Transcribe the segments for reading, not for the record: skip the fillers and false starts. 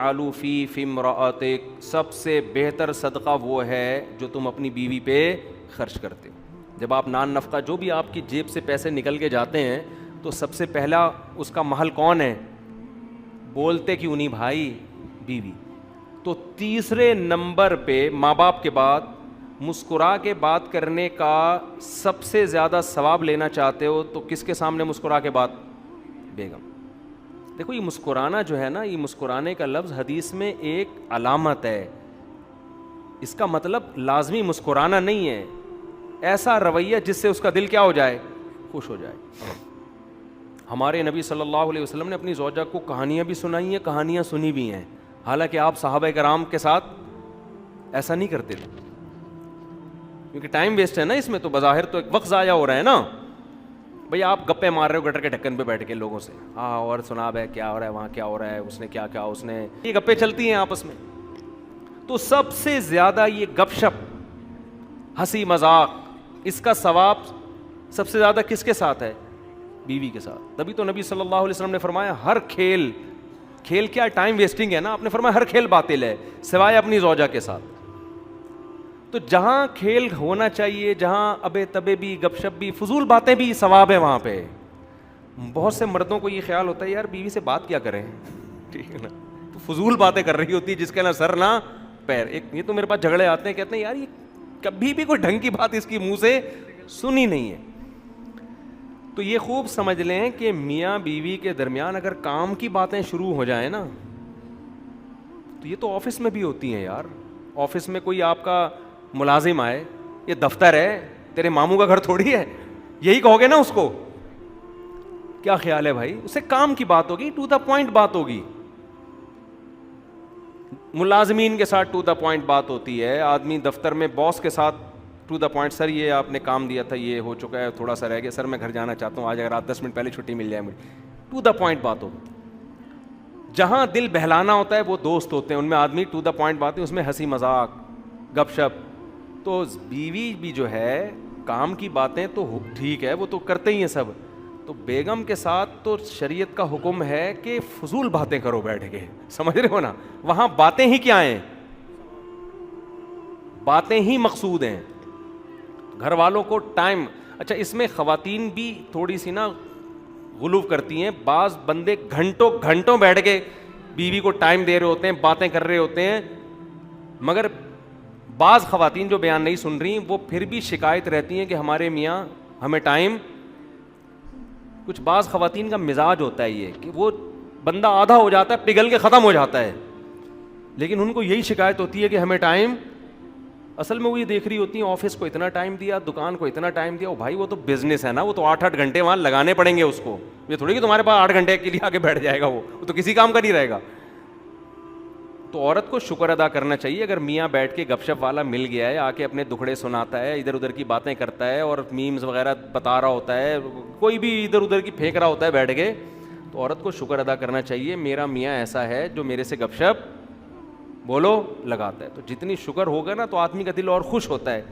آلو فی امرأتک، سب سے بہتر صدقہ وہ ہے جو تم اپنی بیوی پہ خرچ کرتے ہو. جب آپ نان نفقہ جو بھی آپ کی جیب سے پیسے نکل کے جاتے ہیں تو سب سے پہلا اس کا محل کون ہے؟ بولتے کیوں نہیں بھائی؟ بیوی. تو تیسرے نمبر پہ ماں باپ کے بعد مسکرا کے بات کرنے کا سب سے زیادہ ثواب لینا چاہتے ہو تو کس کے سامنے مسکرا کے بات؟ بیگم. دیکھو یہ مسکرانا جو ہے نا، یہ مسکرانے کا لفظ حدیث میں ایک علامت ہے. اس کا مطلب لازمی مسکرانا نہیں ہے، ایسا رویہ جس سے اس کا دل کیا ہو جائے؟ خوش ہو جائے. ہمارے نبی صلی اللہ علیہ وسلم نے اپنی زوجہ کو کہانیاں بھی سنائی ہیں، کہانیاں سنی بھی ہیں، حالانکہ آپ صحابہ کرام کے ساتھ ایسا نہیں کرتے تھے کیونکہ ٹائم ویسٹ ہے نا اس میں. تو بظاہر تو ایک وقت ضائع ہو رہا ہے نا. بھئی آپ گپے مار رہے ہو گٹر کے ڈھکن پہ بیٹھ کے لوگوں سے، ہاں اور سنا بھائی کیا ہو رہا ہے وہاں، کیا ہو رہا ہے، اس نے کیا کیا، اس نے، یہ گپے چلتی ہیں آپس میں. تو سب سے زیادہ یہ گپ شپ، ہنسی مذاق، اس کا ثواب سب سے زیادہ کس کے ساتھ ہے؟ بیوی کے ساتھ. تبھی تو نبی صلی اللہ علیہ وسلم نے فرمایا ہر کھیل کیا ٹائم ویسٹنگ ہے نا، آپ نے فرمایا ہر کھیل باطل ہے سوائے اپنی زوجہ کے ساتھ. تو جہاں کھیل ہونا چاہیے، جہاں ابے تبے بھی، گپ شپ بھی، فضول باتیں بھی، ثواب ہے وہاں پہ. بہت سے مردوں کو یہ خیال ہوتا ہے یار بیوی سے بات کیا کریں، ٹھیک ہے نا، تو فضول باتیں کر رہی ہوتی ہے جس کے نہ سر نہ پیر. ایک یہ تو میرے پاس جھگڑے آتے ہیں، کہتے ہیں یار یہ کبھی بھی کوئی ڈھنگ کی بات اس کی منہ سے سنی نہیں ہے. تو یہ خوب سمجھ لیں کہ میاں بیوی کے درمیان اگر کام کی باتیں شروع ہو جائیں نا، تو یہ تو آفس میں بھی ہوتی ہیں یار. آفس میں کوئی آپ کا ملازم آئے، یہ دفتر ہے، تیرے ماموں کا گھر تھوڑی ہے، یہی کہو گے نا اس کو. کیا خیال ہے بھائی؟ اس سے کام کی بات ہوگی، ٹو دا پوائنٹ بات ہوگی. ملازمین کے ساتھ ٹو دا پوائنٹ بات ہوتی ہے. آدمی دفتر میں باس کے ساتھ ٹو دا پوائنٹ، سر یہ آپ نے کام دیا تھا، یہ ہو چکا ہے، تھوڑا سا رہ گیا، سر میں گھر جانا چاہتا ہوں، آج اگر آپ 10 منٹ پہلے چھٹی مل جائے مجھے. ٹو دا پوائنٹ بات ہوگی. جہاں دل بہلانا ہوتا ہے وہ دوست ہوتے ہیں، ان میں آدمی ٹو دا پوائنٹ باتیں، اس میں ہنسی مذاق گپ شپ. تو بیوی بھی جو ہے کام کی باتیں تو ٹھیک ہے، وہ تو کرتے ہی ہیں سب. تو بیگم کے ساتھ تو شریعت کا حکم ہے کہ فضول باتیں کرو بیٹھ کے، سمجھ رہے ہو نا. وہاں باتیں ہی کیا ہیں؟ باتیں ہی مقصود ہیں. گھر والوں کو ٹائم، اچھا اس میں خواتین بھی تھوڑی سی نا غلو کرتی ہیں. بعض بندے گھنٹوں گھنٹوں بیٹھ کے بیوی کو ٹائم دے رہے ہوتے ہیں، باتیں کر رہے ہوتے ہیں، مگر بعض خواتین جو بیان نہیں سن رہی وہ پھر بھی شکایت رہتی ہیں کہ ہمارے میاں ہمیں ٹائم. کچھ بعض خواتین کا مزاج ہوتا ہے یہ کہ وہ بندہ آدھا ہو جاتا ہے، پگھل کے ختم ہو جاتا ہے، لیکن ان کو یہی شکایت ہوتی ہے کہ ہمیں ٹائم. اصل میں وہ یہ دیکھ رہی ہوتی ہیں آفس کو اتنا ٹائم دیا، دکان کو اتنا ٹائم دیا. بھائی وہ تو بزنس ہے نا، وہ تو 8 گھنٹے وہاں لگانے پڑیں گے اس کو. یہ تھوڑی کہ تمہارے پاس 8 گھنٹے کے لیے آ کے بیٹھ جائے گا، وہ تو کسی کام کا نہیں رہے گا. تو عورت کو شکر ادا کرنا چاہیے اگر میاں بیٹھ کے گپ شپ والا مل گیا ہے، آ کے اپنے دکھڑے سناتا ہے، ادھر ادھر کی باتیں کرتا ہے اور میمز وغیرہ بتا رہا ہوتا ہے، کوئی بھی ادھر ادھر کی پھینک رہا ہوتا ہے بیٹھ کے. تو عورت کو شکر ادا کرنا چاہیے میرا میاں ایسا ہے جو میرے سے گپ شپ بولو لگاتا ہے. تو جتنی شکر ہوگا نا تو آدمی کا دل اور خوش ہوتا ہے،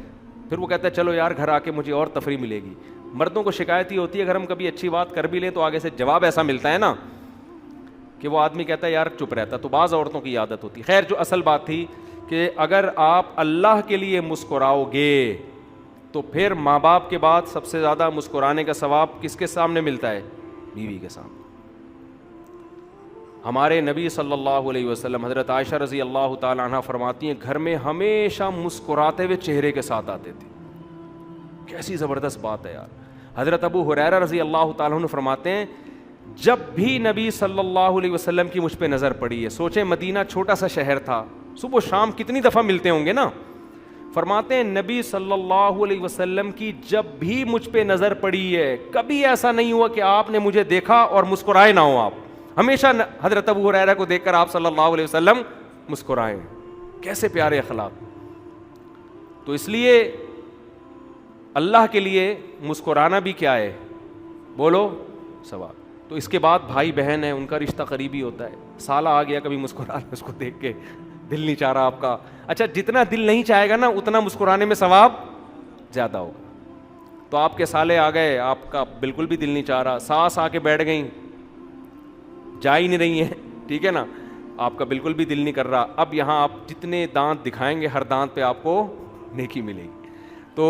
پھر وہ کہتا ہے چلو یار گھر آ کے مجھے اور تفریح ملے گی. مردوں کو شکایت ہی ہوتی ہے اگر ہم کبھی اچھی بات کر بھی لیں تو آگے سے جواب ایسا ملتا ہے نا کہ وہ آدمی کہتا ہے یار چپ رہتا. تو بعض عورتوں کی عادت ہوتی. خیر جو اصل بات تھی کہ اگر آپ اللہ کے لیے مسکراؤ گے تو پھر ماں باپ کے بعد سب سے زیادہ مسکرانے کا ثواب کس کے سامنے ملتا ہے؟ بیوی کے سامنے. ہمارے نبی صلی اللہ علیہ وسلم حضرت عائشہ رضی اللہ تعالی عنہ فرماتی ہیں گھر میں ہمیشہ مسکراتے ہوئے چہرے کے ساتھ آتے تھے. کیسی زبردست بات ہے یار. حضرت ابو ہریرہ رضی اللہ تعالیٰ عنہ فرماتے ہیں جب بھی نبی صلی اللہ علیہ وسلم کی مجھ پہ نظر پڑی ہے، سوچیں مدینہ چھوٹا سا شہر تھا، صبح و شام کتنی دفعہ ملتے ہوں گے نا. فرماتے ہیں نبی صلی اللہ علیہ وسلم کی جب بھی مجھ پہ نظر پڑی ہے کبھی ایسا نہیں ہوا کہ آپ نے مجھے دیکھا اور مسکرائے نہ ہو. آپ ہمیشہ حضرت ابو ہریرہ کو دیکھ کر آپ صلی اللہ علیہ وسلم مسکرائے. کیسے پیارے اخلاق. تو اس لیے اللہ کے لیے مسکرانا بھی کیا ہے؟ بولو ثواب. تو اس کے بعد بھائی بہن ہیں، ان کا رشتہ قریبی ہوتا ہے. سالہ آ گیا کبھی مسکرا اس کو دیکھ کے دل نہیں چاہ رہا آپ کا. اچھا جتنا دل نہیں چاہے گا نا اتنا مسکرانے میں ثواب زیادہ ہوگا. تو آپ کے سالے آ گئے، آپ کا بالکل بھی دل نہیں چاہ رہا، ساس آ کے بیٹھ گئیں، جا ہی نہیں رہی ہیں، ٹھیک ہے نا، آپ کا بالکل بھی دل نہیں کر رہا. اب یہاں آپ جتنے دانت دکھائیں گے ہر دانت پہ آپ کو نیکی ملے گی. تو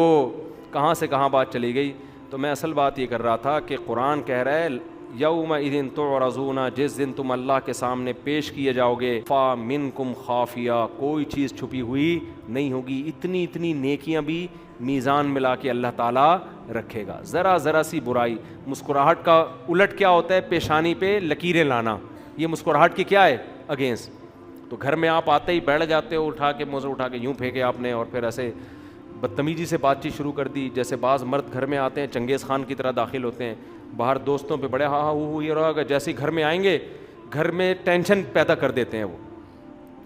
کہاں سے کہاں بات چلی گئی. تو میں اصل بات یہ کر رہا تھا کہ قرآن کہہ رہا ہے یومئذ تعرضون, جس دن تم اللہ کے سامنے پیش کیے جاؤ گے, فا منکم خافیہ, کوئی چیز چھپی ہوئی نہیں ہوگی. اتنی اتنی نیکیاں بھی میزان ملا کے اللہ تعالیٰ رکھے گا. ذرا ذرا سی برائی, مسکراہٹ کا الٹ کیا ہوتا ہے, پیشانی پہ لکیریں لانا, یہ مسکراہٹ کی کیا ہے, اگینسٹ. تو گھر میں آپ آتے ہی بیٹھ جاتے ہو, اٹھا کے منہ سے اٹھا کے یوں پھینکے آپ نے, اور پھر ایسے بدتمیزی سے بات چیت شروع کر دی. جیسے بعض مرد گھر میں آتے ہیں چنگیز خان کی طرح داخل ہوتے ہیں, باہر دوستوں پہ بڑے ہاں ہاں یہ رہا, جیسے گھر میں آئیں گے گھر میں ٹینشن پیدا کر دیتے ہیں. وہ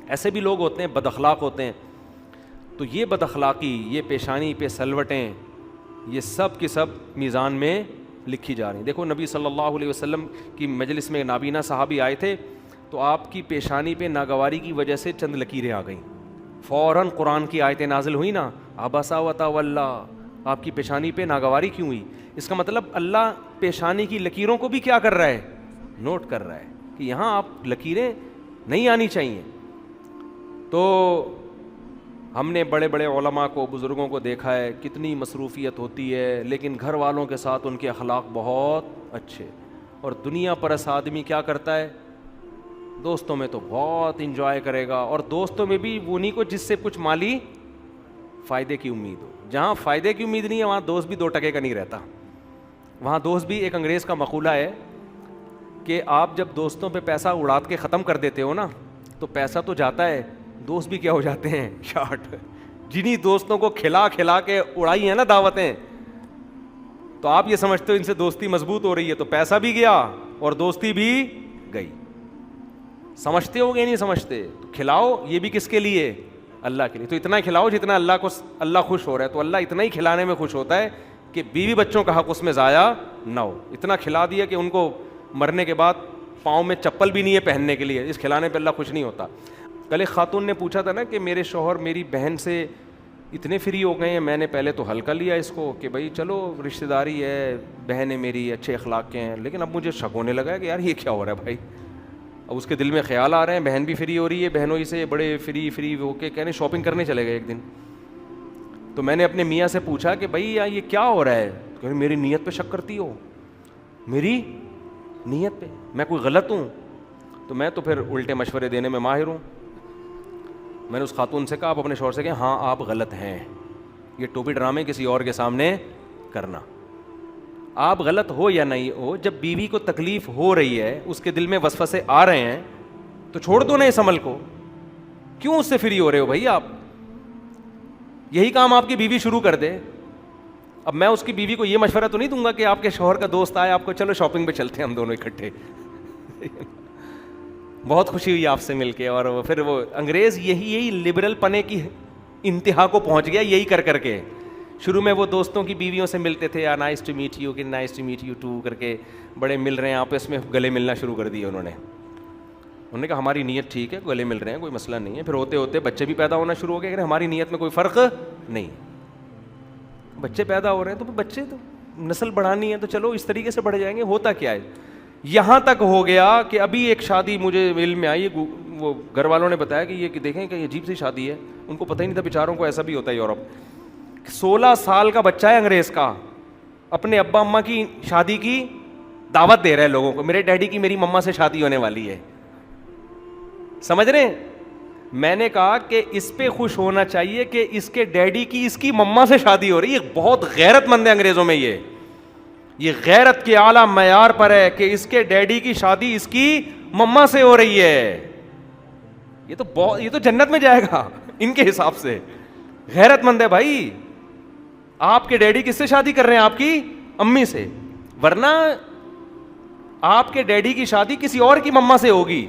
ایسے بھی لوگ ہوتے ہیں, بد اخلاق ہوتے ہیں. تو یہ بد اخلاقی, یہ پیشانی پہ سلوٹیں, یہ سب کی سب میزان میں لکھی جا رہی ہیں. دیکھو نبی صلی اللہ علیہ وسلم کی مجلس میں نابینا صحابی آئے تھے, تو آپ کی پیشانی پہ ناگواری کی وجہ سے چند لکیریں آ گئیں. فوراً قرآن کی آیتیں نازل ہوئی نا, عبس وتولی, آپ کی پیشانی پہ ناگواری کیوں ہوئی. اس کا مطلب اللہ پیشانی کی لکیروں کو بھی کیا کر رہا ہے, نوٹ کر رہا ہے کہ یہاں آپ لکیریں نہیں آنی چاہیے. تو ہم نے بڑے بڑے علماء کو, بزرگوں کو دیکھا ہے کتنی مصروفیت ہوتی ہے, لیکن گھر والوں کے ساتھ ان کے اخلاق بہت اچھے. اور دنیا پرست آدمی کیا کرتا ہے, دوستوں میں تو بہت انجوائے کرے گا, اور دوستوں میں بھی وہ نہیں کو جس سے کچھ مالی فائدے کی امید ہو. جہاں فائدے کی امید نہیں ہے وہاں دوست بھی 2 ٹکے کا نہیں رہتا. وہاں دوست بھی, ایک انگریز کا مقولہ ہے کہ آپ جب دوستوں پہ پیسہ اڑا کے ختم کر دیتے ہو نا, تو پیسہ تو جاتا ہے, دوست بھی کیا ہو جاتے ہیں, شارٹ. جنہی دوستوں کو کھلا کھلا کے اڑائی ہیں نا دعوتیں, تو آپ یہ سمجھتے ہو ان سے دوستی مضبوط ہو رہی ہے, تو پیسہ بھی گیا اور دوستی بھی گئی. سمجھتے ہو گے نہیں سمجھتے. تو کھلاؤ, یہ بھی کس کے لیے, اللہ کے لیے. تو اتنا کھلاؤ جتنا اللہ خوش ہو رہا ہے. تو اللہ اتنا ہی کھلانے میں خوش ہوتا ہے کہ بیوی بچوں کا حق اس میں ضائع نہ ہو. اتنا کھلا دیا کہ ان کو مرنے کے بعد پاؤں میں چپل بھی نہیں ہے پہننے کے لیے, اس کھلانے پہ اللہ خوش نہیں ہوتا. کل ایک خاتون نے پوچھا تھا نا کہ میرے شوہر میری بہن سے اتنے فری ہو گئے ہیں. میں نے پہلے تو ہلکا لیا اس کو کہ بھائی چلو رشتہ داری ہے, بہن ہے میری, اچھے اخلاق کے ہیں, لیکن اب مجھے شک ہونے لگا ہے کہ یار یہ کیا ہو رہا ہے بھائی. اب اس کے دل میں خیال آ رہے ہیں بہن بھی فری ہو رہی ہے, بہنوں ہی سے بڑے فری ہو کے کہنے شاپنگ کرنے چلے گئے ایک دن. تو میں نے اپنے میاں سے پوچھا کہ بھائی یہ کیا ہو رہا ہے, کہ میری نیت پہ شک کرتی ہو, میری نیت پہ, میں کوئی غلط ہوں. تو میں تو پھر الٹے مشورے دینے میں ماہر ہوں. میں نے اس خاتون سے کہا, آپ اپنے شوہر سے کہیں ہاں آپ غلط ہیں, یہ ٹوپی ڈرامے کسی اور کے سامنے کرنا. آپ غلط ہو یا نہیں ہو, جب بیوی کو تکلیف ہو رہی ہے, اس کے دل میں وسوسے آ رہے ہیں, تو چھوڑ دو نا اس عمل کو. کیوں اس سے فری ہو رہے ہو بھائی آپ؟ یہی کام آپ کی بیوی شروع کر دے. اب میں اس کی بیوی کو یہ مشورہ تو نہیں دوں گا کہ آپ کے شوہر کا دوست آئے, آپ کو چلو شاپنگ پہ چلتے ہیں ہم دونوں اکٹھے. بہت خوشی ہوئی آپ سے مل کے. اور پھر وہ انگریز یہی لبرل پنے کی انتہا کو پہنچ گیا یہی کر کے. شروع میں وہ دوستوں کی بیویوں سے ملتے تھے, نائس ٹو میٹ یو, کہ nice to meet you too کر کے, بڑے مل رہے ہیں آپس میں, گلے ملنا شروع کر دیے انہوں نے کہا ہماری نیت ٹھیک ہے, گلے مل رہے ہیں, کوئی مسئلہ نہیں ہے. پھر ہوتے ہوتے بچے بھی پیدا ہونا شروع ہو گئے کہ ہماری نیت میں کوئی فرق نہیں. بچے پیدا ہو رہے ہیں تو بچے تو نسل بڑھانی ہے, تو چلو اس طریقے سے بڑھ جائیں گے. ہوتا کیا ہے, یہاں تک ہو گیا کہ ابھی ایک شادی مجھے علم میں آئی, وہ گھر والوں نے بتایا کہ یہ دیکھیں کہ یہ عجیب سی شادی ہے. ان کو پتہ ہی نہیں تھا بیچاروں کو, ایسا بھی ہوتا ہے یورپ. 16 سال کا بچہ ہے انگریز کا, اپنے ابا اماں کی شادی کی دعوت دے رہا ہے لوگوں کو, میرے ڈیڈی کی میری مما سے شادی ہونے والی ہے. سمجھ رہے ہیں؟ میں نے کہا کہ اس پہ خوش ہونا چاہیے کہ اس کے ڈیڈی کی اس کی مما سے شادی ہو رہی ہے. بہت غیرت مند ہے انگریزوں میں, یہ غیرت کے اعلیٰ معیار پر ہے کہ اس کے ڈیڈی کی شادی اس کی مما سے ہو رہی ہے. یہ تو جنت میں جائے گا ان کے حساب سے. غیرت مند ہے بھائی. آپ کے ڈیڈی کس سے شادی کر رہے ہیں؟ آپ کی امی سے, ورنہ آپ کے ڈیڈی کی شادی کسی اور کی مما سے ہوگی.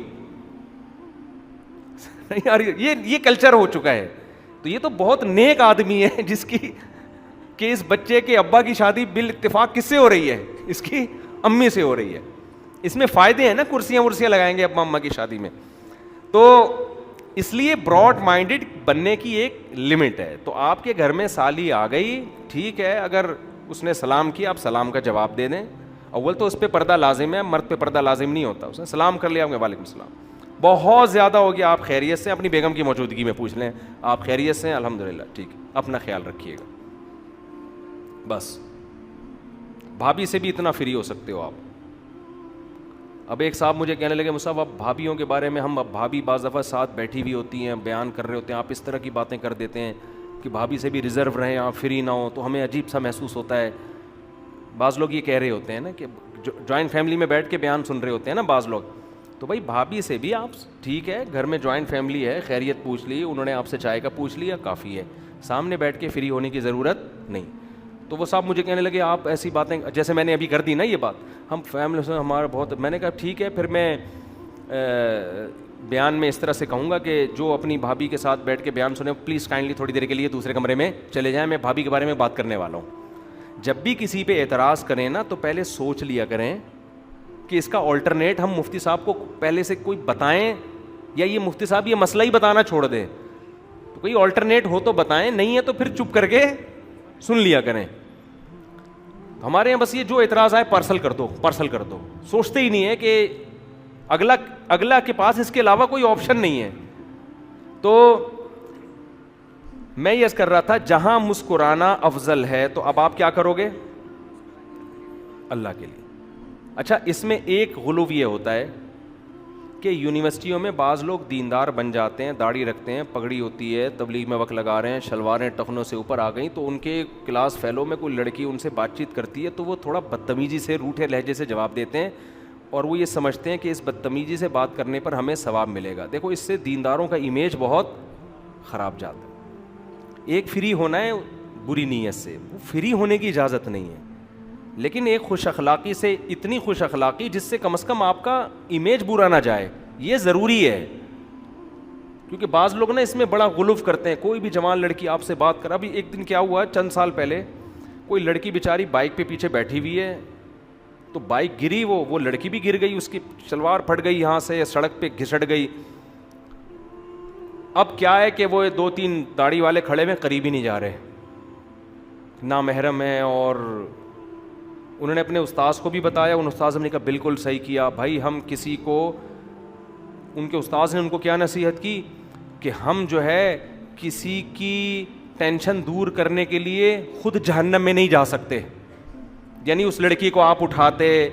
یار یہ کلچر ہو چکا ہے. تو یہ تو بہت نیک آدمی ہے جس کی کہ اس بچے کے ابا کی شادی بال اتفاق کس سے ہو رہی ہے؟ اس کی امی سے ہو رہی ہے. اس میں فائدے ہیں نا, کرسیاں لگائیں گے ابا اما کی شادی میں. تو اس لیے براڈ مائنڈڈ بننے کی ایک لمٹ ہے. تو آپ کے گھر میں سالی آ گئی, ٹھیک ہے, اگر اس نے سلام کیا آپ سلام کا جواب دے دیں. اول تو اس پہ پردہ لازم ہے, مرد پہ پردہ لازم نہیں ہوتا. اس نے سلام کر لیا, وعلیکم السلام. بہت زیادہ ہو گیا, آپ خیریت سے, اپنی بیگم کی موجودگی میں پوچھ لیں, آپ خیریت سے ہیں؟ الحمدللہ ٹھیک ہے, اپنا خیال رکھیے گا بس. بھابھی سے بھی اتنا فری ہو سکتے ہو آپ. اب ایک صاحب مجھے کہنے لگے مصعب اب بھابھیوں کے بارے میں, ہم اب بھابھی بعض دفعہ ساتھ بیٹھی ہوئی ہوتی ہیں, بیان کر رہے ہوتے ہیں, آپ اس طرح کی باتیں کر دیتے ہیں کہ بھابھی سے بھی ریزرو رہیں, آپ فری نہ ہو, تو ہمیں عجیب سا محسوس ہوتا ہے. بعض لوگ یہ کہہ رہے ہوتے ہیں نا کہ جوائنٹ فیملی میں بیٹھ کے بیان سن رہے ہوتے ہیں نا بعض لوگ, تو بھائی بھابھی سے بھی آپ ٹھیک ہے, گھر میں جوائنٹ فیملی ہے, خیریت پوچھ لی, انہوں نے آپ سے چائے کا پوچھ لیا, کافی ہے, سامنے بیٹھ کے فری ہونے کی ضرورت نہیں. تو وہ صاحب مجھے کہنے لگے آپ ایسی باتیں, جیسے میں نے ابھی کر دی نا یہ بات, ہم فیملی سے ہمارا بہت, میں نے کہا ٹھیک ہے پھر میں بیان میں اس طرح سے کہوں گا کہ جو اپنی بھابھی کے ساتھ بیٹھ کے بیان سنیں پلیز کائنڈلی تھوڑی دیر کے لیے دوسرے کمرے میں چلے جائیں, میں بھابھی کے بارے میں بات کرنے والا ہوں. جب بھی کسی پہ اعتراض کریں نا تو پہلے سوچ لیا کریں کہ اس کا آلٹرنیٹ ہم مفتی صاحب کو پہلے سے کوئی بتائیں, یا یہ مفتی صاحب یہ مسئلہ ہی بتانا چھوڑ دیں, تو کوئی آلٹرنیٹ ہو تو بتائیں, نہیں ہے تو پھر چپ کر کے سن لیا کریں. ہمارے یہاں بس یہ جو اعتراض آئے پارسل کر دو, پارسل کر دو, سوچتے ہی نہیں ہے کہ اگلا کے پاس اس کے علاوہ کوئی آپشن نہیں ہے. تو میں یہ کر رہا تھا جہاں مسکرانا افضل ہے تو اب آپ کیا کرو گے اللہ کے لیے. اچھا اس میں ایک غلو یہ ہوتا ہے کہ یونیورسٹیوں میں بعض لوگ دیندار بن جاتے ہیں, داڑھی رکھتے ہیں, پگڑی ہوتی ہے, تبلیغ میں وقت لگا رہے ہیں, شلواریں ٹخنوں سے اوپر آ گئیں, تو ان کے کلاس فیلو میں کوئی لڑکی ان سے بات چیت کرتی ہے تو وہ تھوڑا بدتمیزی سے, روٹھے لہجے سے جواب دیتے ہیں, اور وہ یہ سمجھتے ہیں کہ اس بدتمیزی سے بات کرنے پر ہمیں ثواب ملے گا. دیکھو اس سے دینداروں کا امیج بہت خراب جاتا ہے. ایک فری ہونا ہے بری نیت سے, وہ فری ہونے کی اجازت نہیں ہے, لیکن ایک خوش اخلاقی سے, اتنی خوش اخلاقی جس سے کم از کم آپ کا امیج برا نہ جائے, یہ ضروری ہے. کیونکہ بعض لوگ نا اس میں بڑا غلو کرتے ہیں, کوئی بھی جوان لڑکی آپ سے بات کر, ابھی ایک دن کیا ہوا چند سال پہلے, کوئی لڑکی بیچاری بائک پہ پیچھے بیٹھی ہوئی ہے, تو بائک گری, وہ لڑکی بھی گر گئی, اس کی شلوار پھٹ گئی یہاں سے, سڑک پہ گھسٹ گئی. اب کیا ہے کہ وہ 2-3 داڑھی والے کھڑے میں قریب ہی نہیں جا رہے, نامحرم ہیں, اور انہوں نے اپنے استاذ کو بھی بتایا, ان استاذ نے کہا بالکل صحیح کیا بھائی, ہم کسی کو, ان کے استاذ نے ان کو کیا نصیحت کی کہ ہم جو ہے کسی کی ٹینشن دور کرنے کے لیے خود جہنم میں نہیں جا سکتے. یعنی اس لڑکی کو آپ اٹھاتے,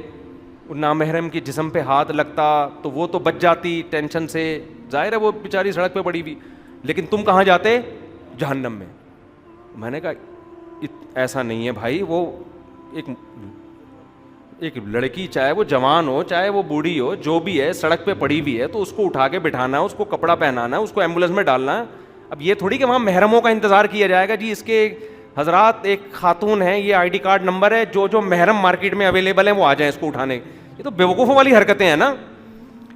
نامحرم کے جسم پہ ہاتھ لگتا تو وہ تو بچ جاتی ٹینشن سے, ظاہر ہے وہ بیچاری سڑک پہ پڑی ہوئی, لیکن تم کہاں جاتے, جہنم میں. میں نے کہا ایسا نہیں ہے بھائی, وہ ایک لڑکی چاہے وہ جوان ہو چاہے وہ بوڑھی ہو, جو بھی ہے سڑک پہ پڑی ہوئی ہے تو اس کو اٹھا کے بٹھانا ہے, اس کو کپڑا پہنانا ہے, اس کو ایمبولینس میں ڈالنا ہے. اب یہ تھوڑی کہ وہاں محرموں کا انتظار کیا جائے گا, جی اس کے حضرات ایک خاتون ہیں, یہ آئی ڈی کارڈ نمبر ہے, جو محرم مارکیٹ میں اویلیبل ہیں وہ آ جائیں اس کو اٹھانے. یہ تو بیوقوفوں والی حرکتیں ہیں نا,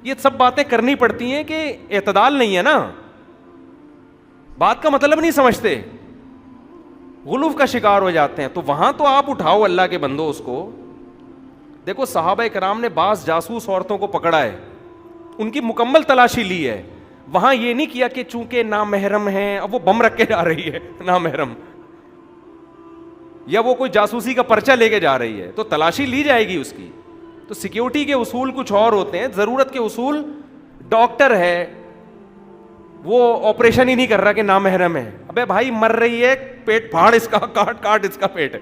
یہ سب باتیں کرنی پڑتی ہیں کہ اعتدال نہیں ہے نا, بات کا مطلب نہیں سمجھتے, غلو کا شکار ہو جاتے ہیں. تو وہاں تو آپ اٹھاؤ اللہ کے بندو اس کو. دیکھو صحابہ کرام نے بعض جاسوس عورتوں کو پکڑا ہے, ان کی مکمل تلاشی لی ہے, وہاں یہ نہیں کیا کہ چونکہ نامحرم ہیں اب وہ بم رکھ کے جا رہی ہے نامحرم, یا وہ کوئی جاسوسی کا پرچہ لے کے جا رہی ہے, تو تلاشی لی جائے گی اس کی. تو سیکیورٹی کے اصول کچھ اور ہوتے ہیں, ضرورت کے اصول. ڈاکٹر ہے وہ آپریشن ہی نہیں کر رہا کہ نامحرم ہے, ابے بھائی مر رہی ہے, پیٹ پھاڑ اس کا, کاٹ اس کا پیٹ,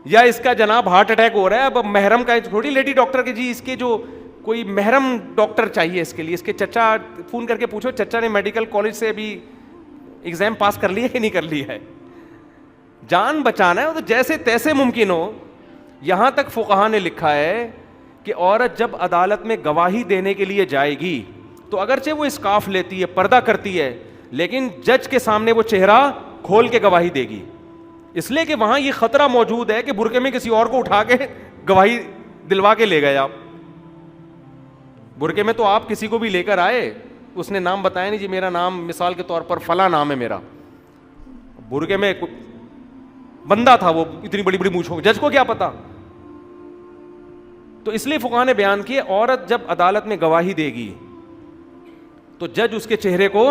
یا اس کا جناب ہارٹ اٹیک ہو رہا ہے. اب محرم کا تھوڑی لیڈی ڈاکٹر کے, جی اس کے جو کوئی محرم ڈاکٹر چاہیے اس کے لیے, اس کے چچا فون کر کے پوچھو چچا نے میڈیکل کالج سے ابھی ایگزام پاس کر لیا کہ نہیں کر لیا ہے. جان بچانا ہے تو جیسے تیسے ممکن ہو. یہاں تک فقہا نے لکھا ہے کہ عورت جب عدالت میں گواہی دینے کے لیے جائے گی تو اگرچہ وہ اسکارف لیتی ہے, پردہ کرتی ہے, لیکن جج کے سامنے وہ چہرہ کھول کے گواہی دے گی, اس لیے کہ وہاں یہ خطرہ موجود ہے کہ برقعے میں کسی اور کو اٹھا کے گواہی دلوا کے لے گئے آپ. برقعے میں تو آپ کسی کو بھی لے کر آئے, اس نے نام بتایا نہیں, جی میرا نام مثال کے طور پر فلاں نام ہے میرا, برقعے میں بندہ تھا وہ, اتنی بڑی بڑی مونچھ ہو, جج کو کیا پتا. تو اس لیے فقہا نے بیان کیے عورت جب عدالت میں گواہی دے گی تو جج اس کے چہرے کو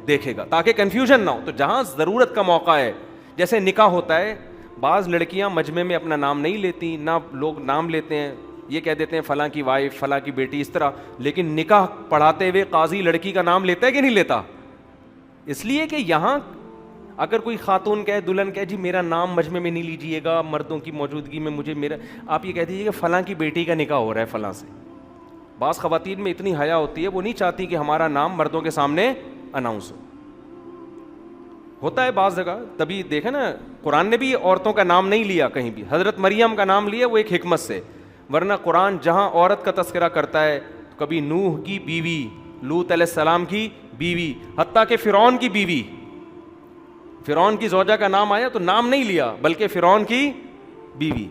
دیکھے گا تاکہ کنفیوژن نہ ہو. تو جہاں ضرورت کا موقع ہے, جیسے نکاح ہوتا ہے, بعض لڑکیاں مجمع میں اپنا نام نہیں لیتی, نہ لوگ نام لیتے ہیں, یہ کہہ دیتے ہیں فلاں کی وائف، فلاں کی بیٹی، اس طرح. لیکن نکاح پڑھاتے ہوئے قاضی لڑکی کا نام لیتا ہے کہ نہیں لیتا؟ اس لیے کہ یہاں اگر کوئی خاتون کہے، دلہن کہے جی میرا نام مجمع میں نہیں لیجیے گا مردوں کی موجودگی میں، مجھے میرا، آپ یہ کہہ دیجیے کہ فلاں کی بیٹی کا نکاح ہو رہا ہے فلاں سے. بعض خواتین میں اتنی حیا ہوتی ہے، وہ نہیں چاہتی کہ ہمارا نام مردوں کے سامنے اناؤنس ہو. ہوتا ہے بعض جگہ. تبھی دیکھیں نا قرآن نے بھی عورتوں کا نام نہیں لیا کہیں بھی. حضرت مریم کا نام لیا وہ ایک حکمت سے، ورنہ قرآن جہاں عورت کا تذکرہ کرتا ہے کبھی نوح کی بیوی، لوط علیہ السلام کی بیوی، حتیٰ کہ فرعون کی بیوی، فرعون کی زوجہ کا نام آیا تو نام نہیں لیا بلکہ فرعون کی بیوی.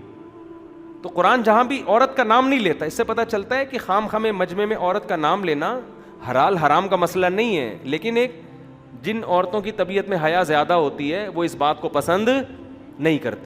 تو قرآن جہاں بھی عورت کا نام نہیں لیتا. اس سے پتہ چلتا ہے کہ خام خواہ مجمع میں عورت کا نام لینا حلال حرام کا مسئلہ نہیں ہے، لیکن ایک جن عورتوں کی طبیعت میں حیا زیادہ ہوتی ہے وہ اس بات کو پسند نہیں کرتی.